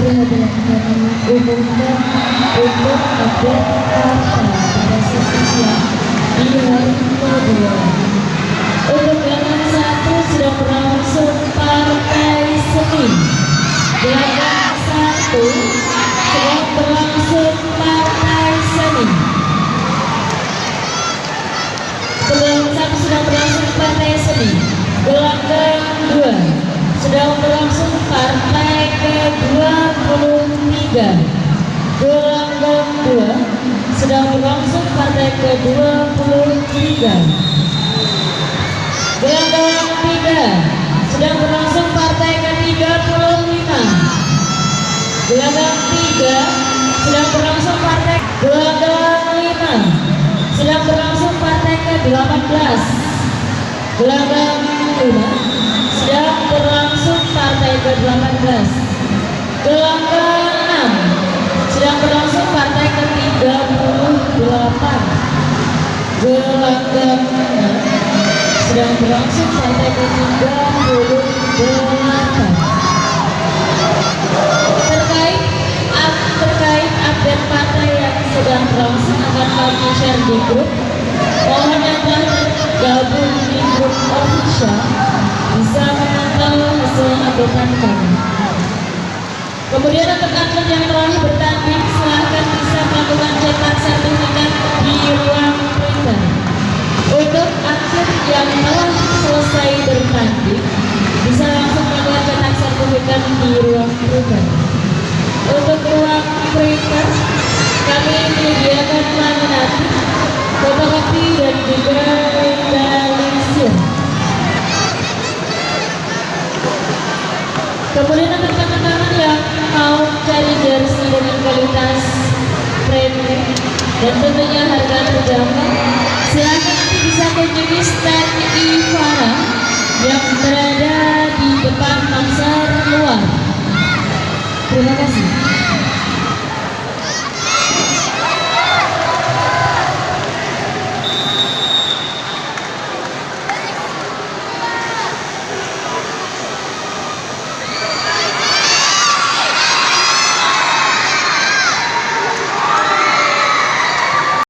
adalah kami umumkan untuk update partai pada sesi siang di hari kedua. Untuk gelaran 1 sedang berlangsung partai seni. Gelaran 1 sedang berlangsung partai seni. Gelaran 1 sedang berlangsung partai seni. Gelaran 2 sedang berlangsung partai ke-23. Gelanggang 2 sedang berlangsung partai ke-23. Gelanggang 3 sedang berlangsung partai ke-35. Gelanggang 3 sedang berlangsung partai. Gelanggang 5 sedang berlangsung partai ke-18. Gelanggang 5 sedang berlangsung partai ke-18. Gelanggang 6 sedang berlangsung partai ke-38. Gelanggang 6 sedang berlangsung partai ke-38. Terkait update partai yang sedang berlangsung akan kami share di grup. Mohon yang telah tergabung di grup official bisa memantau hasil updatean kami. Kemudian untuk atlet yang telah bertanding silahkan bisa melakukan cetak sertifikat di ruang printer. Untuk atlet yang telah selesai bertanding bisa langsung melakukan cetak sertifikat di ruang printer. Untuk ruang printer kami menyediakan laminating, fotokopi dan juga legalisir. Kemudian untuk teman-teman yang mau cari jersey dengan kualitas premium dan tentunya harga terjangkau, silakan nanti bisa kunjungi stand Ivara yang berada di depan pasar luar. Terima kasih.